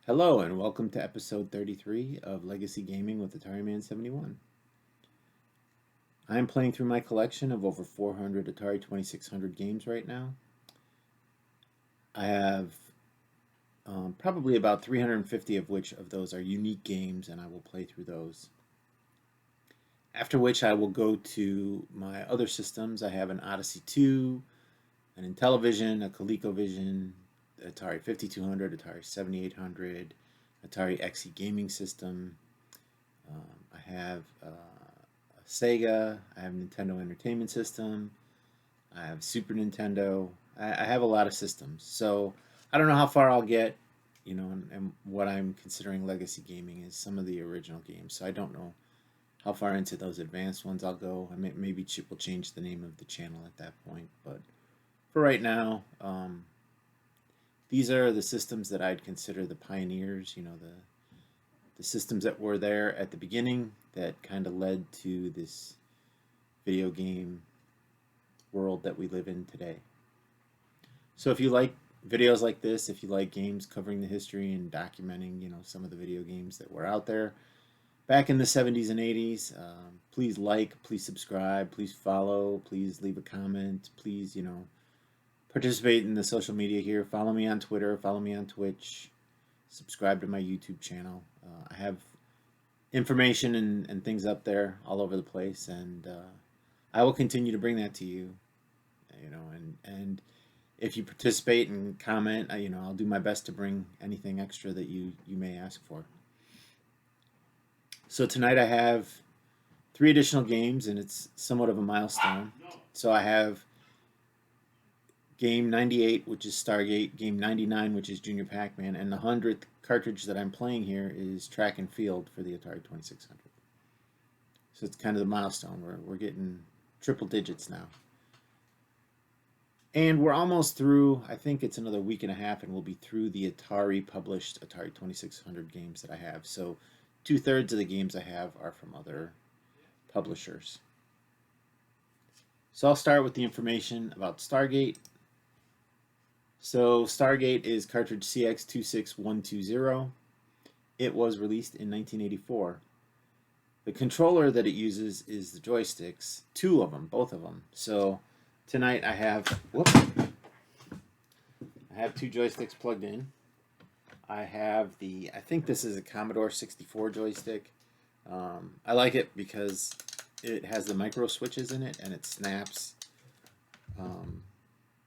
Hello and welcome to episode 33 of Legacy Gaming with Atari Man 71. I am playing through my collection of over 400 Atari 2600 games right now. I have probably about 350 of which of those are unique games, and I will play through those. After which I will go to my other systems. I have an Odyssey 2, an Intellivision, a ColecoVision, Atari 5200, Atari 7800, Atari XE gaming system. I have a Sega. I have a Nintendo Entertainment System. I have Super Nintendo. I have a lot of systems. So I don't know how far I'll get, and what I'm considering legacy gaming is some of the original games. So I don't know how far into those advanced ones I'll go. Maybe Chip will change the name of the channel at that point. But for right now, these are the systems that I'd consider the pioneers. The systems that were there at the beginning that kind of led to this video game world that we live in today. So if you like videos like this, if you like games covering the history and documenting, some of the video games that were out there back in the 70s and 80s, please like, please subscribe, please follow, please leave a comment, please, participate in the social media here. Follow me on Twitter, follow me on Twitch, subscribe to my YouTube channel. I have information and things up there all over the place, and I will continue to bring that to you. And if you participate and comment, I'll do my best to bring anything extra that you may ask for. So tonight I have 3 additional games, and it's somewhat of a milestone. So I have game 98, which is Stargate, game 99, which is Junior Pac-Man, and the 100th cartridge that I'm playing here is Track and Field for the Atari 2600. So it's kind of the milestone. We're getting triple digits now. And we're almost through. I think it's another week and a half, and we'll be through the Atari published Atari 2600 games that I have. So 2/3 of the games I have are from other publishers. So I'll start with the information about Stargate. So Stargate is cartridge CX26120. It was released in 1984. The controller that it uses is the joysticks, 2 of them, both of them. So tonight I have 2 joysticks plugged in. I have I think this is a Commodore 64 joystick. I like it because it has the micro switches in it, and it snaps,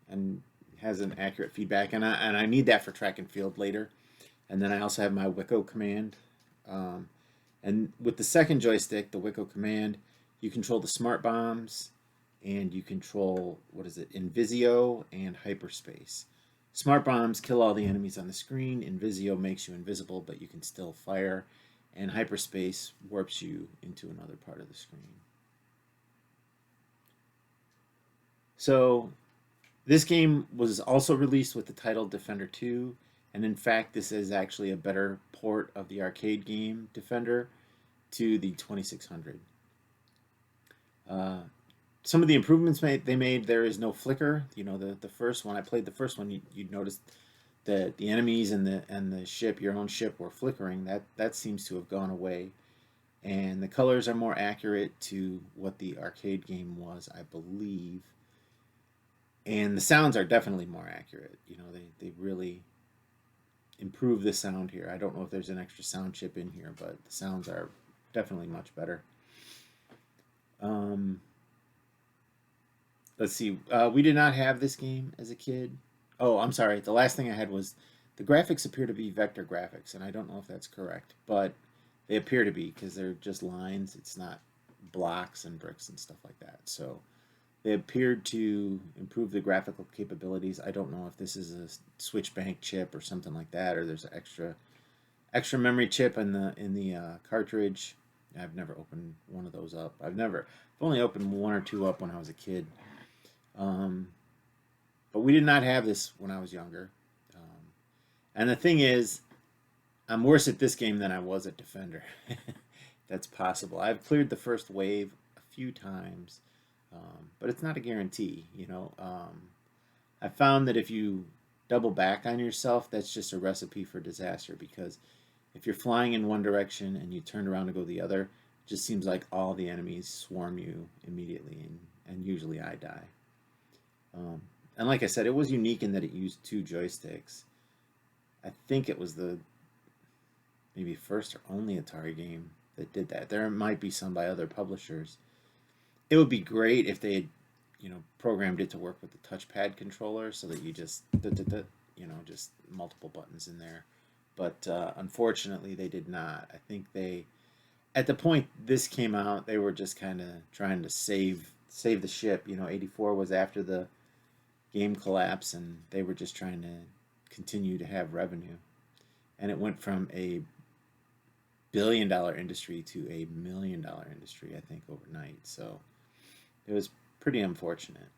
and has an accurate feedback, and I need that for track and field later. And then I also have my Wicco command. And with the second joystick, the Wicco command, you control the smart bombs, and you control, Invisio and hyperspace. Smart bombs kill all the enemies on the screen. Invisio makes you invisible, but you can still fire. And hyperspace warps you into another part of the screen. So this game was also released with the title Defender 2, and in fact, this is actually a better port of the arcade game Defender to the 2600. Some of the improvements they made, there is no flicker. The first one, I played the first one, you'd notice that the enemies and the ship, your own ship, were flickering. That seems to have gone away. And the colors are more accurate to what the arcade game was, I believe. And the sounds are definitely more accurate. They really improve the sound here. I don't know if there's an extra sound chip in here, but the sounds are definitely much better. Let's see. We did not have this game as a kid. Oh, I'm sorry. The last thing I had was the graphics appear to be vector graphics, and I don't know if that's correct, but they appear to be because they're just lines. It's not blocks and bricks and stuff like that. So they appeared to improve the graphical capabilities. I don't know if this is a switch bank chip or something like that, or there's an extra memory chip in the cartridge. I've never opened one of those up. I've only opened 1 or 2 up when I was a kid. But we did not have this when I was younger. And the thing is, I'm worse at this game than I was at Defender. That's possible. I've cleared the first wave a few times, but it's not a guarantee. I found that if you double back on yourself, that's just a recipe for disaster, because if you're flying in one direction and you turn around to go the other, it just seems like all the enemies swarm you immediately, and usually I die. Um, and like I said, it was unique in that it used two joysticks. I think it was the maybe first or only Atari game that did that. There might be some by other publishers. It would be great if they had, programmed it to work with the touchpad controller so that you just, just multiple buttons in there. But unfortunately, they did not. I think at the point this came out, they were just kind of trying to save the ship. 84 was after the game collapse, and they were just trying to continue to have revenue. And it went from a $1 billion industry to a $1 million industry, I think, overnight. So it was pretty unfortunate.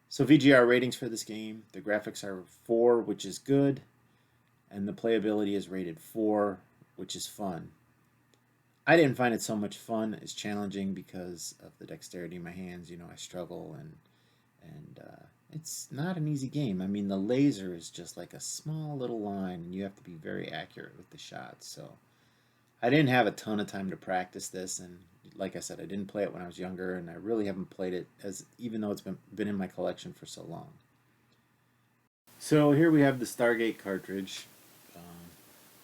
So VGR ratings for this game: the graphics are 4, which is good, and the playability is rated 4, which is fun. I didn't find it so much fun as challenging because of the dexterity in my hands. I struggle, and it's not an easy game. I mean, the laser is just like a small little line, and you have to be very accurate with the shots. So I didn't have a ton of time to practice this, and like I said, I didn't play it when I was younger, and I really haven't played it even though it's been in my collection for so long. So here we have the Stargate cartridge.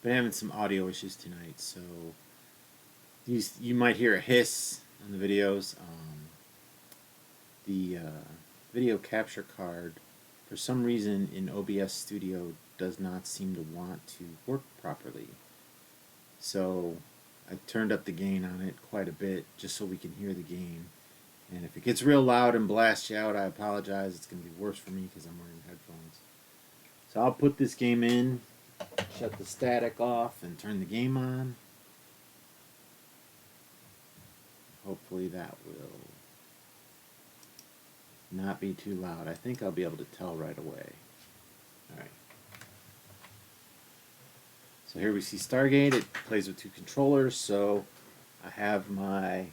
Been having some audio issues tonight, so you might hear a hiss on the videos. The video capture card, for some reason in OBS Studio, does not seem to want to work properly. So I turned up the gain on it quite a bit just so we can hear the game. And if it gets real loud and blasts you out, I apologize. It's going to be worse for me because I'm wearing headphones. So I'll put this game in, shut the static off, and turn the game on. Hopefully that will not be too loud. I think I'll be able to tell right away. Alright. So here we see Stargate. It plays with 2 controllers. So I have my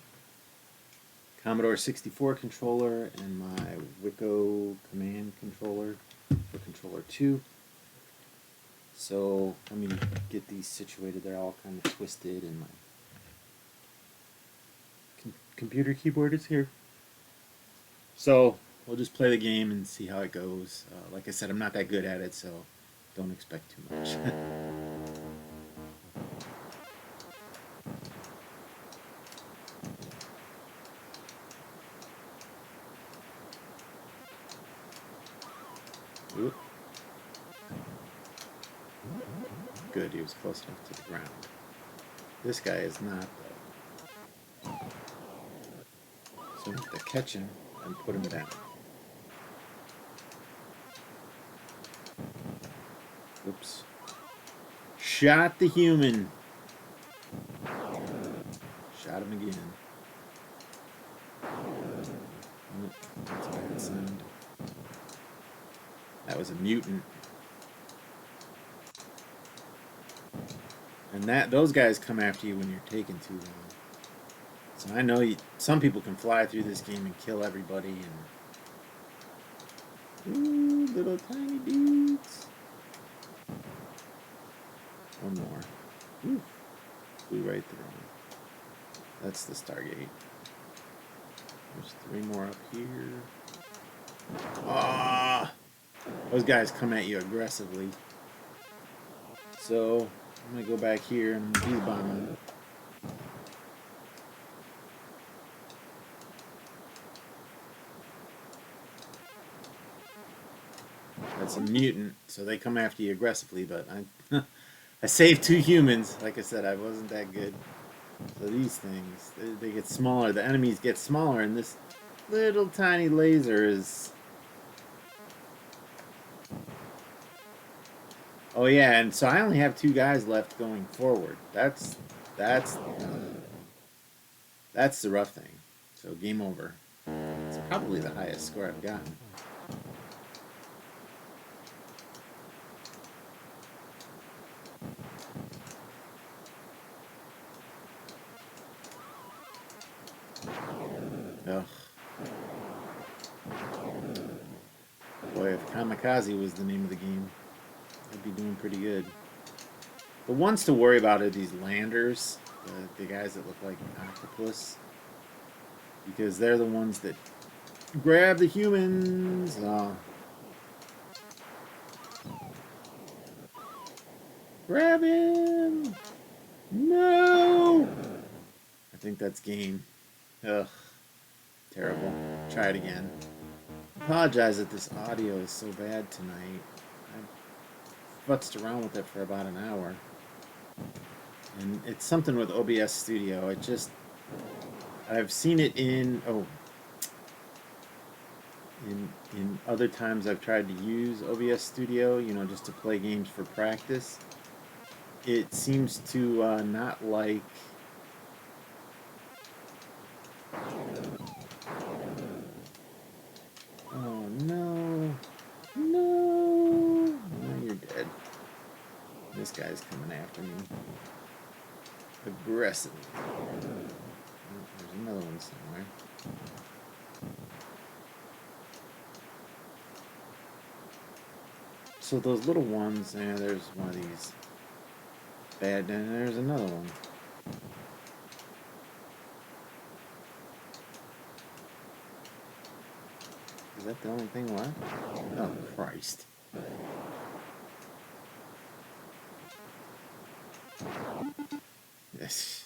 Commodore 64 controller and my Wiko command controller for controller 2. So let me get these situated. They're all kind of twisted, and my computer keyboard is here. So we'll just play the game and see how it goes. Like I said, I'm not that good at it, so don't expect too much. Oop. Good, he was close enough to the ground. This guy is not, though. So I have to catch him and put him down. Oops. Shot the human. Shot him again. Oh, that's a bad sound. That was a mutant. And those guys come after you when you're taking too long. So I know some people can fly through this game and kill everybody. And ooh, little tiny dudes. One more. Ooh, flew right through him. That's the Stargate. There's 3 more up here. Ah! Those guys come at you aggressively. So I'm gonna go back here and D-bomb them. That's a mutant, so they come after you aggressively, but I saved 2 humans. Like I said, I wasn't that good. So these things, they get smaller. The enemies get smaller, and this little tiny laser is... Oh yeah, and so I only have 2 guys left going forward. That's the rough thing. So game over. It's probably the highest score I've gotten. Ugh. Boy, if Kamikaze was the name of the game, I'd be doing pretty good. The ones to worry about are these landers, the guys that look like octopus, because they're the ones that grab the humans. Grab him! No! I think that's game. Ugh. Terrible. Try it again. I apologize that this audio is so bad tonight. I futzed around with it for about an hour. And it's something with OBS Studio. I've seen it in other times I've tried to use OBS Studio, just to play games for practice. It seems to not like. Oh no. No. No, you're dead. This guy's coming after me. Aggressively. Oh, there's another one somewhere. So those little ones, there's one of these bad, and there's another one. Is that the only thing left? Oh, Christ. Yes.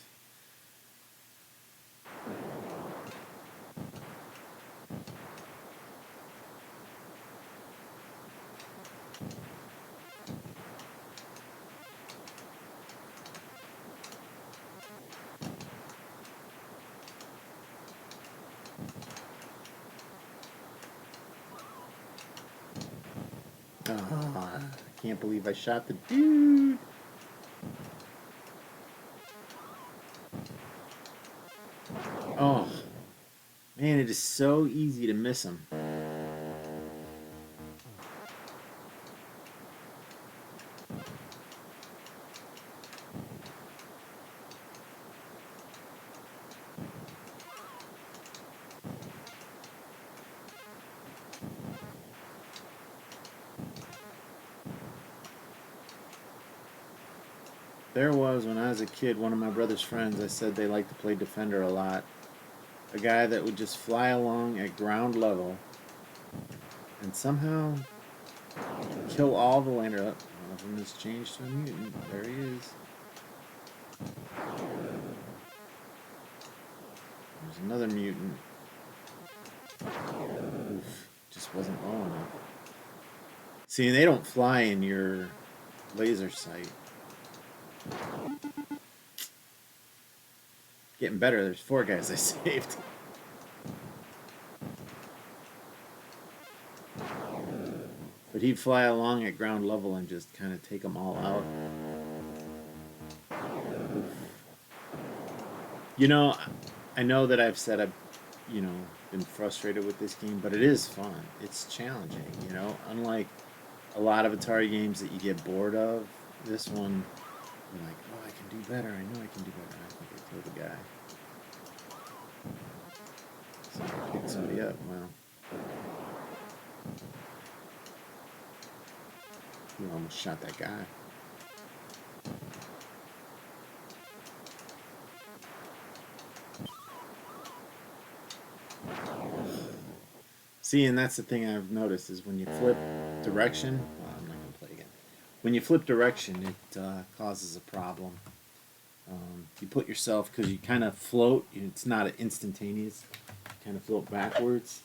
I can't believe I shot the dude. Oh, man, it is so easy to miss him. There was, when I was a kid, one of my brother's friends, I said they liked to play Defender a lot. A guy that would just fly along at ground level and somehow kill all the lander. One of them has changed to a mutant. There he is. There's another mutant. Oof, just wasn't low enough. See, they don't fly in your laser sight. Getting better. There's 4 guys I saved. But he'd fly along at ground level and just kind of take them all out. I know that I've said I've, been frustrated with this game, but it is fun. It's challenging, Unlike a lot of Atari games that you get bored of, this one, you're like, oh, I can do better. I know I can do better. I think I killed the guy. So I picked somebody up. Well, you almost shot that guy. See, and that's the thing I've noticed is when you flip direction. Well, I'm not going to play again. When you flip direction, it causes a problem. You put yourself, because you kind of float. It's not instantaneous. You kind of float backwards,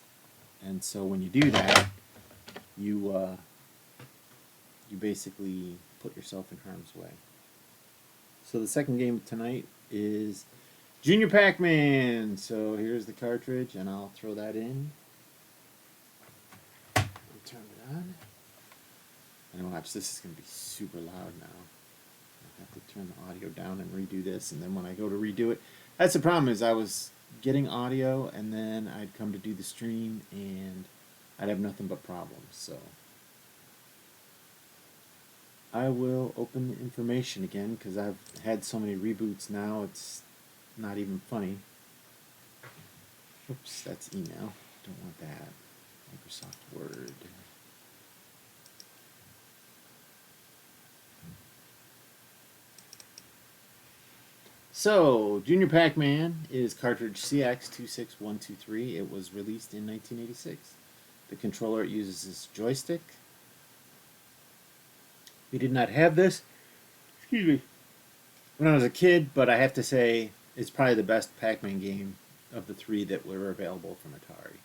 and so when you do that, you basically put yourself in harm's way. So the second game tonight is Junior Pac-Man. So here's the cartridge, and I'll throw that in. Turn it on. And watch, this is going to be super loud now. I have to turn the audio down and redo this, and then when I go to redo it, that's the problem, is I was getting audio, and then I'd come to do the stream, and I'd have nothing but problems, so I will open the information again, because I've had so many reboots now, it's not even funny. Oops, that's email. Don't want that. Microsoft Word. So, Junior Pac-Man is cartridge CX26123. It was released in 1986. The controller it uses this joystick. We did not have this, excuse me, when I was a kid, but I have to say it's probably the best Pac-Man game of the three that were available from Atari.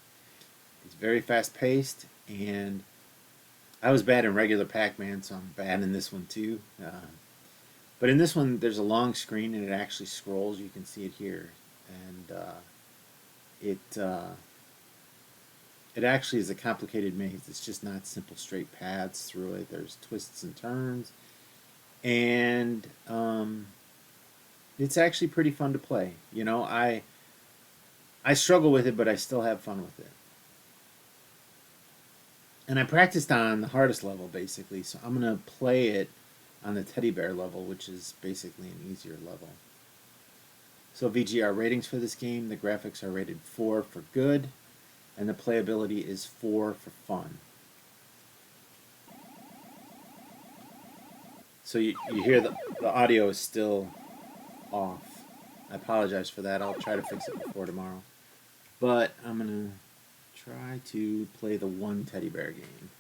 It's very fast-paced, and I was bad in regular Pac-Man, so I'm bad in this one too. But in this one, there's a long screen, and it actually scrolls. You can see it here, and it it actually is a complicated maze. It's just not simple straight paths through it. There's twists and turns, and it's actually pretty fun to play. You know, I struggle with it, but I still have fun with it. And I practiced on the hardest level basically, so I'm gonna play it on the teddy bear level, which is basically an easier level. So VGR ratings for this game: the graphics are rated 4 for good, and the playability is 4 for fun. So you hear the audio is still off. I apologize for that. I'll try to fix it before tomorrow. But I'm going to try to play the one teddy bear game.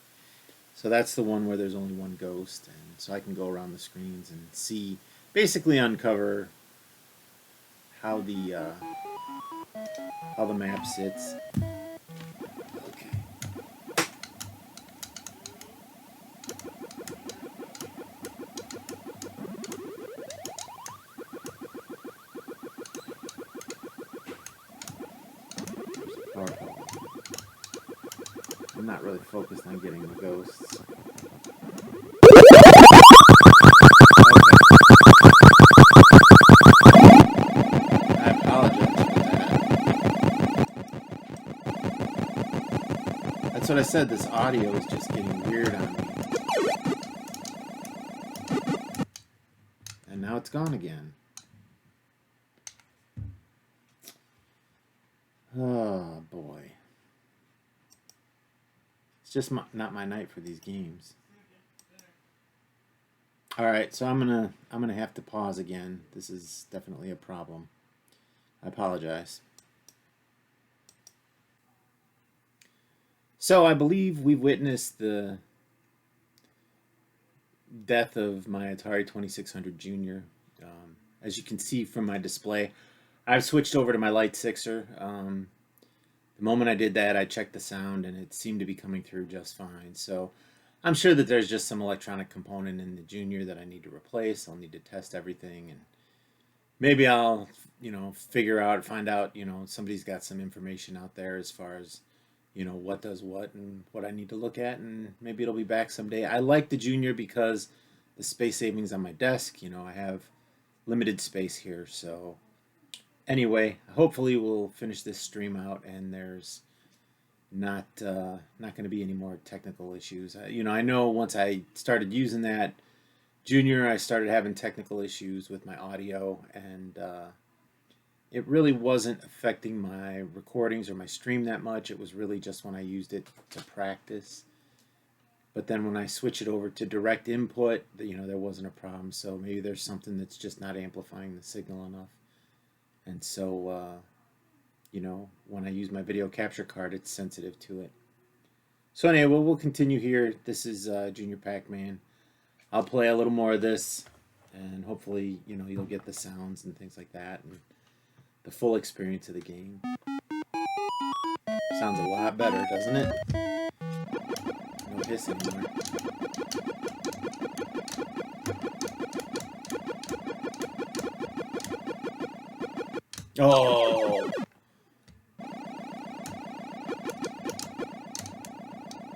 So that's the one where there's only one ghost, and so I can go around the screens and see, basically uncover how the map sits. Okay. I'm not really focused on getting the ghosts. I apologize for that. That's what I said, this audio is just getting weird on me. And now it's gone again. Oh boy. It's just not my night for these games. All right, so I'm gonna have to pause again. This is definitely a problem. I apologize. So I believe we've witnessed the death of my Atari 2600 Junior. As you can see from my display, I've switched over to my Light Sixer. The moment I did that, I checked the sound, and it seemed to be coming through just fine. So I'm sure that there's just some electronic component in the Junior that I need to replace. I'll need to test everything, and maybe I'll, find out, somebody's got some information out there as far as, what does what and what I need to look at, and maybe it'll be back someday. I like the Junior because the space savings on my desk, I have limited space here, so anyway, hopefully we'll finish this stream out and there's not going to be any more technical issues. I know once I started using that Junior, I started having technical issues with my audio, and it really wasn't affecting my recordings or my stream that much. It was really just when I used it to practice. But then when I switch it over to direct input, there wasn't a problem. So maybe there's something that's just not amplifying the signal enough. And so, when I use my video capture card, it's sensitive to it. So anyway, we'll continue here. This is Junior Pac-Man. I'll play a little more of this, and hopefully, you'll get the sounds and things like that, and the full experience of the game. Sounds a lot better, doesn't it? No hiss anymore. Oh!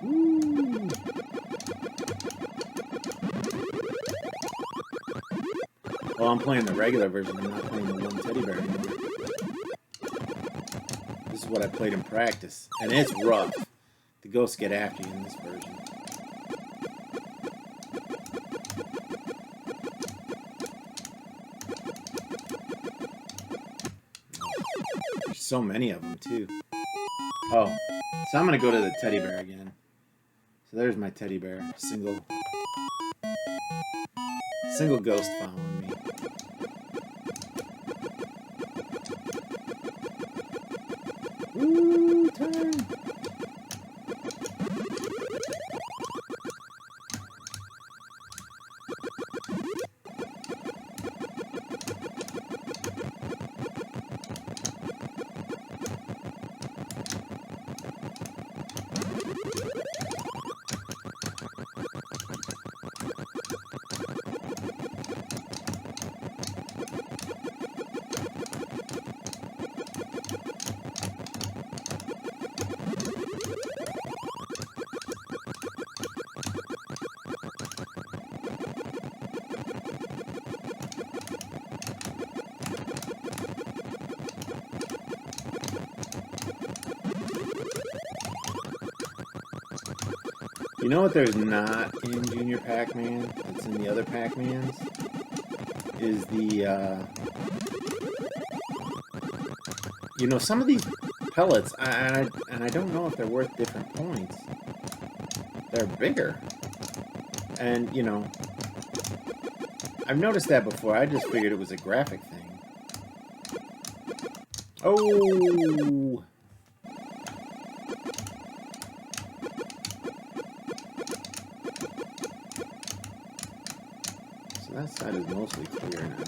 Woo. Well, I'm playing the regular version. I'm not playing the one teddy bear anymore. This is what I played in practice, and it's rough. The ghosts get after you in this version. There's so many of them, too. Oh, so I'm going to go to the teddy bear again. So there's my teddy bear. Single ghost following me. turn. You know what there's not in Junior Pac-Man that's in the other Pac-Mans? Is the, you know, some of these pellets, and I don't know if they're worth different points. They're bigger. And, you know, I've noticed that before. I just figured it was a graphic thing. Oh! So that side is mostly clear now.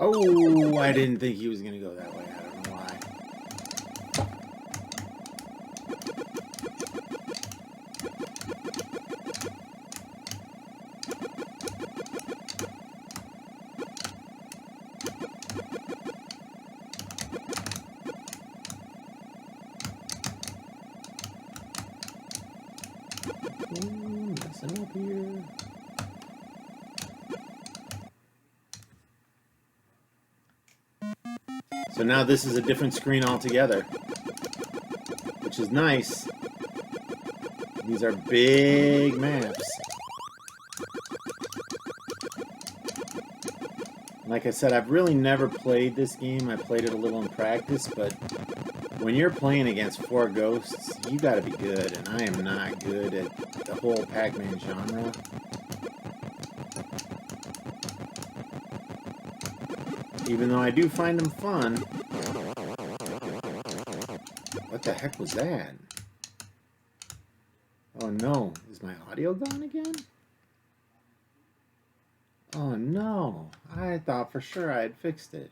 Oh, I didn't think he was going to go that way. I don't know why. Ooh, messing up here. So now this is a different screen altogether, which is nice. These are big maps. Like I said, I've really never played this game. I played it a little in practice, but when you're playing against 4 ghosts, you gotta be good, and I am not good at the whole Pac-Man genre. Even though I do find them fun. What the heck was that? Oh no, is my audio gone again? Oh no, I thought for sure I had fixed it.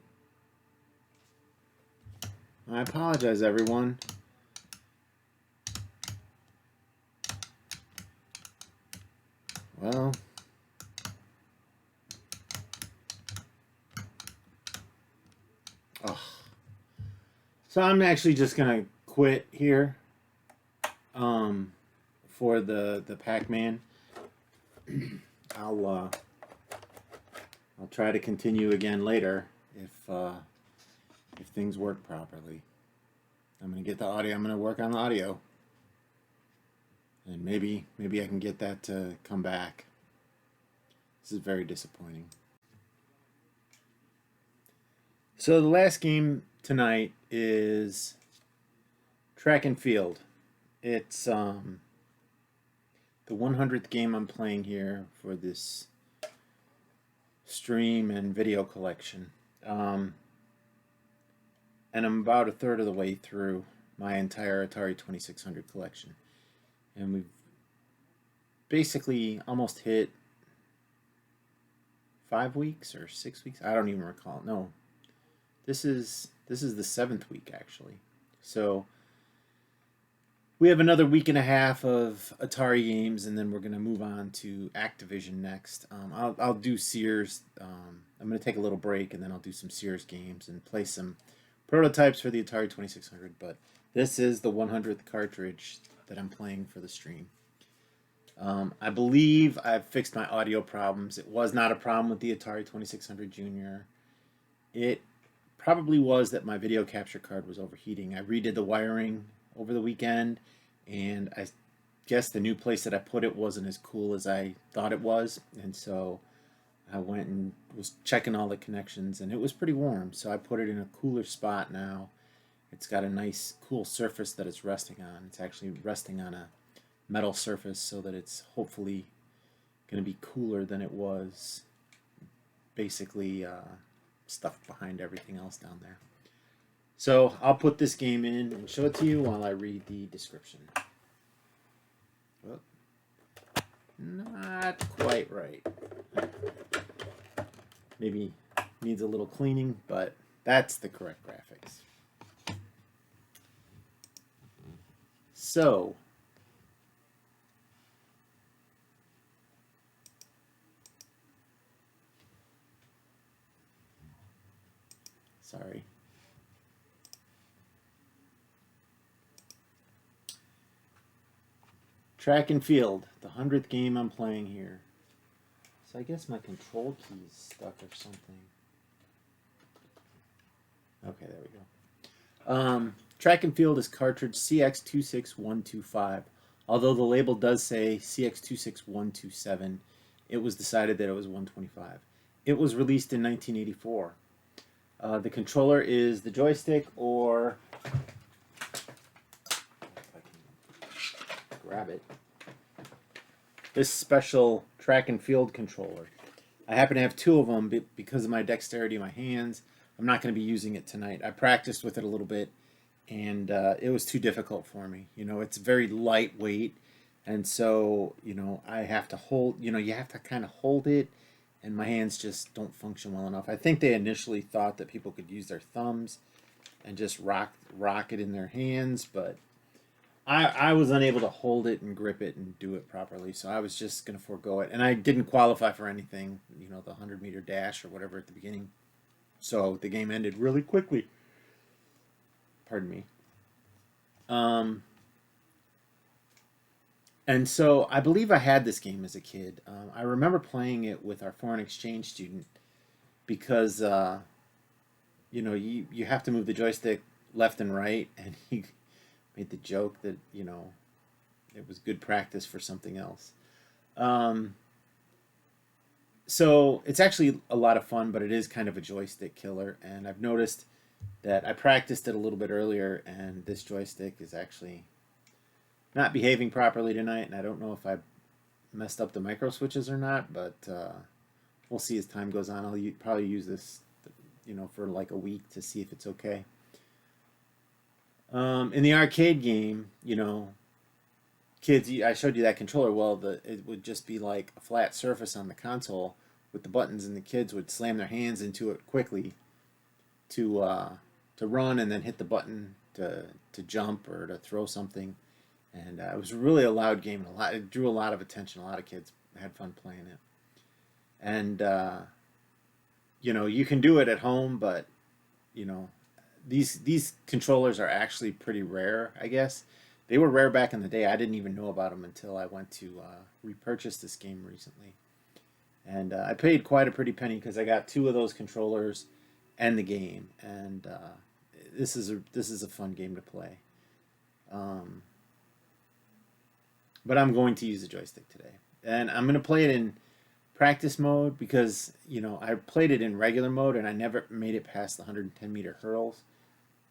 I apologize, everyone. Well, so I'm actually just gonna quit here for the Pac-Man. I'll try to continue again later if things work properly. I'm gonna get the audio. I'm gonna work on the audio, and maybe I can get that to come back. This is very disappointing. So the last game tonight is Track and Field. It's the 100th game I'm playing here for this stream and video collection. And I'm about a third of the way through my entire Atari 2600 collection. And we've basically almost hit 5 weeks or 6 weeks. I don't even recall. No, this is the 7th week actually. So we have another week and a half of Atari games, and then we're gonna move on to Activision next. I'll do Sears. I'm gonna take a little break, and then I'll do some Sears games and play some prototypes for the Atari 2600. But this is the 100th cartridge that I'm playing for the stream. I believe I've fixed my audio problems. It was not a problem with the Atari 2600 Junior. It probably was that my video capture card was overheating. I redid the wiring over the weekend, and I guess the new place that I put it wasn't as cool as I thought it was, and so I went and was checking all the connections, and it was pretty warm, so I put it in a cooler spot now. It's got a nice cool surface that it's resting on. It's actually resting on a metal surface so that it's hopefully going to be cooler than it was basically stuffed behind everything else down there. So I'll put this game in and show it to you while I read the description. Well, not quite right. Maybe needs a little cleaning, but that's the correct graphics. So, sorry. Track and Field, the 100th game I'm playing here. So I guess my control key's stuck or something. Okay, there we go. Track and Field is cartridge CX26125. Although the label does say CX26127, it was decided that it was 125. It was released in 1984. The controller is the joystick, or if I can grab it, this special track and field controller. I happen to have two of them because of my dexterity in my hands. I'm not going to be using it tonight. I practiced with it a little bit, and it was too difficult for me. You know, it's very lightweight, and so, you know, I have to hold, you know, you have to kind of hold it, and my hands just don't function well enough. I think they initially thought that people could use their thumbs and just rock it in their hands, but I was unable to hold it and grip it and do it properly, so I was just going to forego it. And I didn't qualify for anything, you know, the 100-meter dash or whatever at the beginning. So the game ended really quickly. Pardon me. And so I believe I had this game as a kid. I remember playing it with our foreign exchange student because, you know, you have to move the joystick left and right, and he made the joke that, you know, it was good practice for something else. So it's actually a lot of fun, but it is kind of a joystick killer. And I've noticed that I practiced it a little bit earlier, and this joystick is actually not behaving properly tonight. And I don't know if I messed up the micro switches or not, but we'll see as time goes on. I'll probably use this, you know, for like a week to see if it's okay. In the arcade game, you know, kids, I showed you that controller. Well, it would just be like a flat surface on the console with the buttons, and the kids would slam their hands into it quickly to run, and then hit the button to jump or to throw something. And it was really a loud game. It drew a lot of attention. A lot of kids had fun playing it. And you know, you can do it at home, but you know, these controllers are actually pretty rare, I guess. They were rare back in the day. I didn't even know about them until I went to repurchase this game recently. And I paid quite a pretty penny because I got two of those controllers and the game. And this is a fun game to play. But I'm going to use the joystick today. And I'm going to play it in practice mode because, you know, I played it in regular mode and I never made it past the 110-meter hurdles.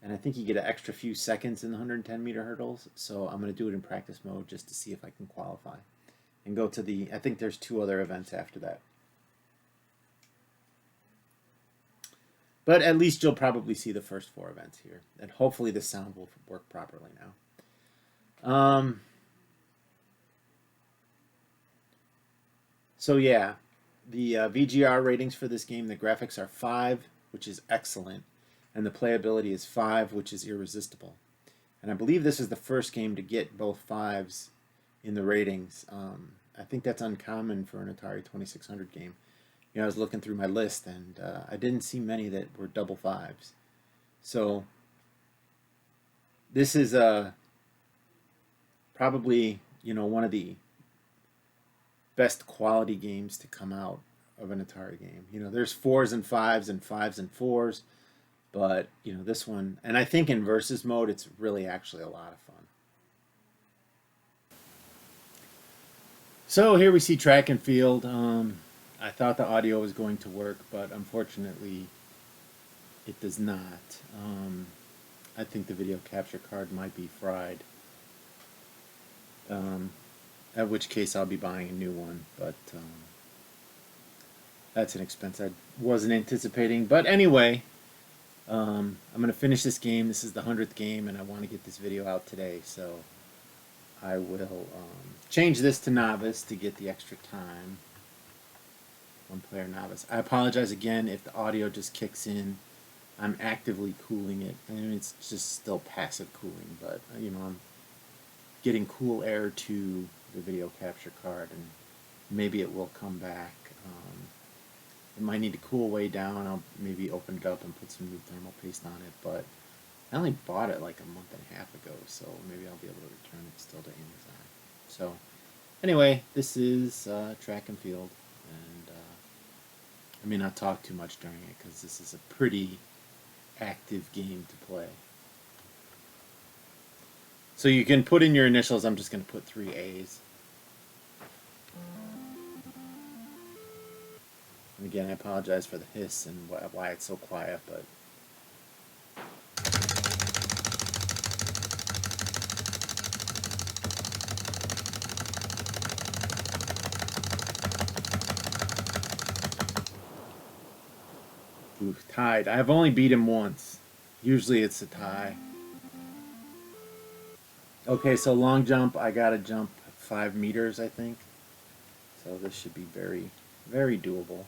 And I think you get an extra few seconds in the 110-meter hurdles. So I'm going to do it in practice mode just to see if I can qualify. And go to the, I think there's 2 other events after that. But at least you'll probably see the first 4 events here. And hopefully the sound will work properly now. So yeah, the VGR ratings for this game, the graphics are 5, which is excellent. And the playability is 5, which is irresistible. And I believe this is the first game to get both 5s in the ratings. I think that's uncommon for an Atari 2600 game. You know, I was looking through my list, and I didn't see many that were double 5s. So this is probably, you know, one of the best quality games to come out of an Atari game. You know, there's 4s and 5s and 5s and 4s. But, you know, this one, and I think in versus mode, it's really actually a lot of fun. So here we see track and field. I thought the audio was going to work, but unfortunately, it does not. I think the video capture card might be fried. At which case I'll be buying a new one, but that's an expense I wasn't anticipating. But anyway, I'm going to finish this game. This is the 100th game, and I want to get this video out today, so I will change this to novice to get the extra time. One player novice. I apologize again if the audio just kicks in. I'm actively cooling it. I mean, it's just still passive cooling, but you know, I'm getting cool air to the video capture card, and maybe it will come back. It might need to cool way down. I'll maybe open it up and put some new thermal paste on it, but I only bought it like a month and a half ago, so maybe I'll be able to return it still to Amazon. So anyway, this is track and field, and I may not talk too much during it because this is a pretty active game to play. So you can put in your initials. I'm just going to put 3 A's. And again, I apologize for the hiss and why it's so quiet, but ooh, tied. I've only beat him once. Usually it's a tie. Okay, so long jump, I gotta jump 5 meters, I think. So this should be very, very doable.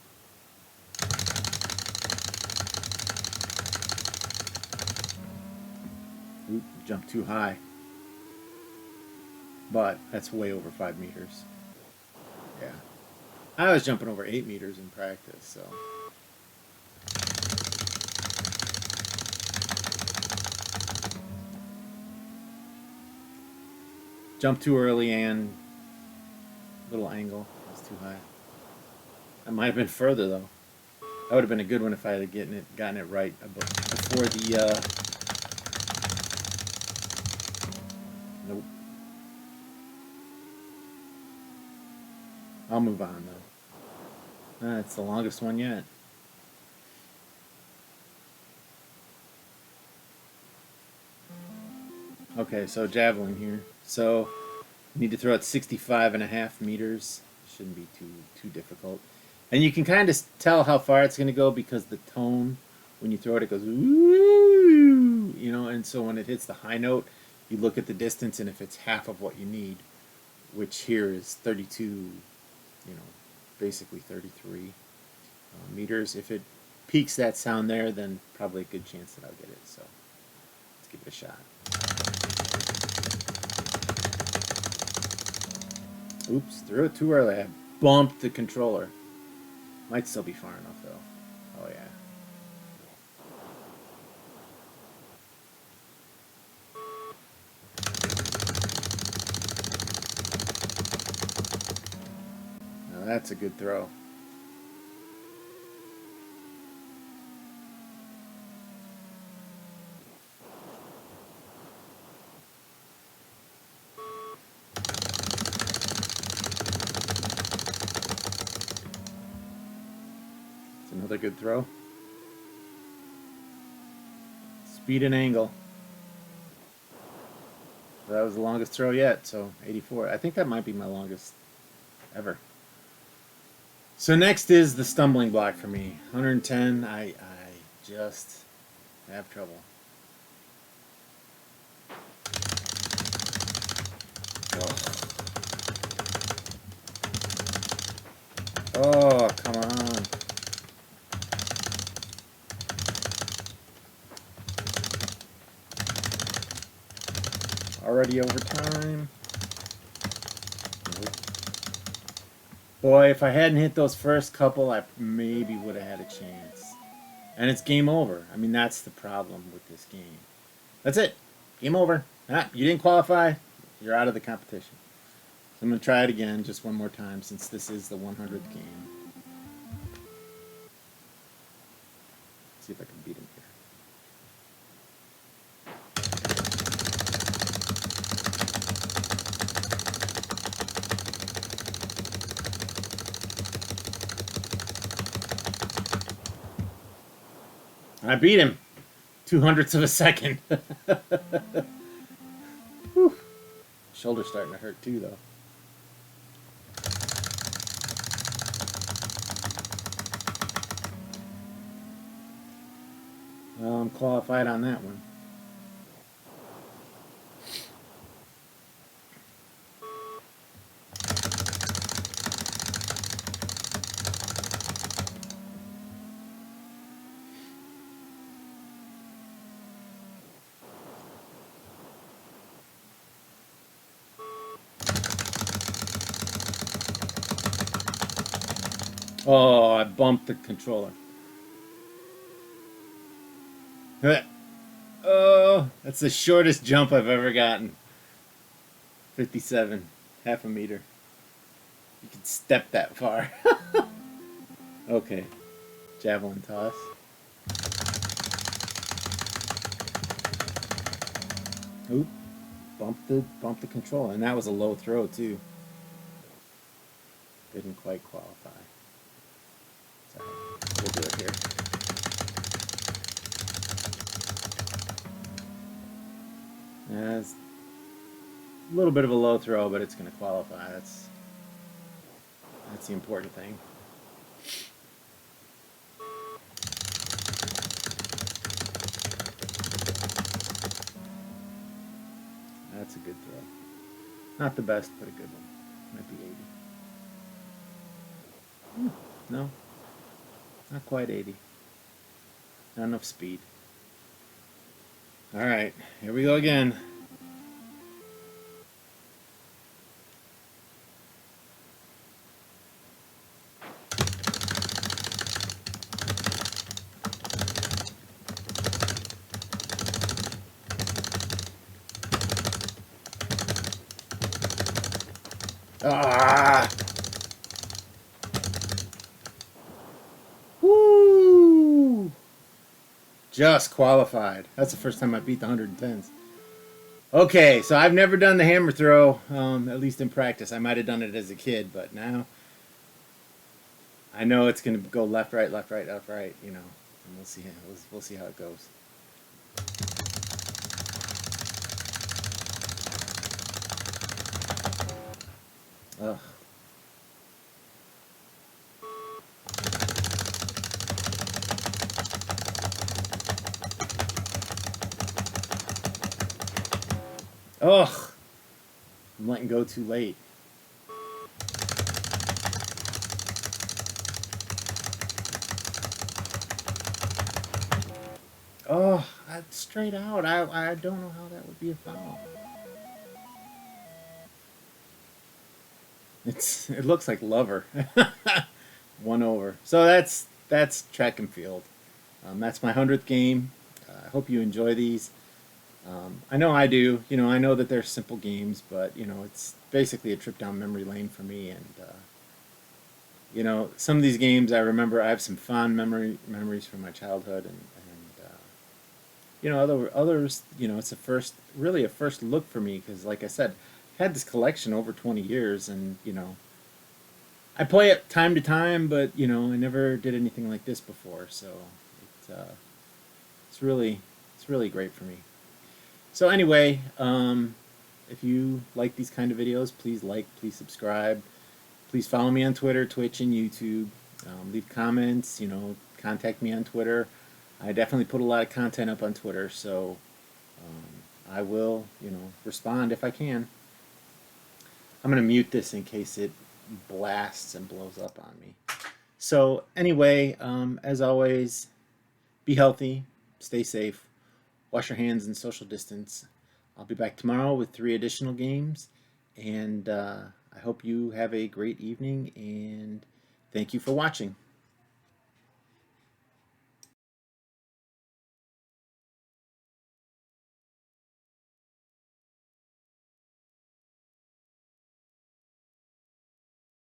Oop, jumped too high. But that's way over 5 meters. Yeah. I was jumping over 8 meters in practice, so. Jumped too early and little angle. That's too high. That might have been further though. That would have been a good one if I had gotten it right before the. Nope. I'll move on though. It's the longest one yet. Okay, so javelin here. So need to throw it 65.5 meters. Shouldn't be too difficult. And you can kind of tell how far it's going to go because the tone, when you throw it, it goes ooh, you know. And so when it hits the high note, you look at the distance, and if it's half of what you need, which here is 32, you know, basically 33 meters. If it peaks that sound there, then probably a good chance that I'll get it. So let's give it a shot. Oops, threw it too early. I bumped the controller. Might still be far enough though. Oh yeah. Now that's a good throw. Another good throw. Speed and angle. That was the longest throw yet, so 84. I think that might be my longest ever. So next is the stumbling block for me. 110, I just have trouble. Oh, come on. Already over time. Nope. Boy, if I hadn't hit those first couple, I maybe would have had a chance. And it's game over. I mean, that's the problem with this game. That's it. Game over. Ah, you didn't qualify. You're out of the competition. So I'm going to try it again just one more time since this is the 100th game. See if I can beat him here. I beat him. 0.02 of a second. Whew. Shoulder's starting to hurt too, though. Well, I'm qualified on that one. Oh, I bumped the controller. Oh, that's the shortest jump I've ever gotten. 57, half a meter. You can step that far. Okay, javelin toss. Oop, bumped the controller, and that was a low throw too. Didn't quite qualify. Sorry, we'll do it here. It's a little bit of a low throw, but it's going to qualify. That's the important thing. That's a good throw. Not the best, but a good one. Might be 80. No, not quite 80. Not enough speed. All right, here we go again. Ah! Woo! Just qualified. That's the first time I beat the 110s. Okay, so I've never done the hammer throw, at least in practice. I might have done it as a kid, but now I know it's going to go left, right, left, right, left, right. You know, and we'll see. We'll see how it goes. Ugh. Ugh. I'm letting go too late. Oh, straight out. I don't know how that would be a foul. It looks like Lover. One over. So that's track and field. That's my 100th game. I hope you enjoy these. I know I do. You know, I know that they're simple games, but you know, it's basically a trip down memory lane for me. And you know, some of these games I remember. I have some fond memories from my childhood, and you know, others. You know, it's really a first look for me because, like I said, I've had this collection over 20 years, and you know, I play it time to time, but you know, I never did anything like this before, so it's really it's really great for me. So anyway, if you like these kind of videos, please like, please subscribe, please follow me on Twitter, Twitch, and YouTube. Leave comments. You know, contact me on Twitter. I definitely put a lot of content up on Twitter, so I will, you know, respond if I can. I'm gonna mute this in case it blasts and blows up on me. So anyway, as always, be healthy, stay safe, wash your hands and social distance. I'll be back tomorrow with 3 additional games, and I hope you have a great evening, and thank you for watching.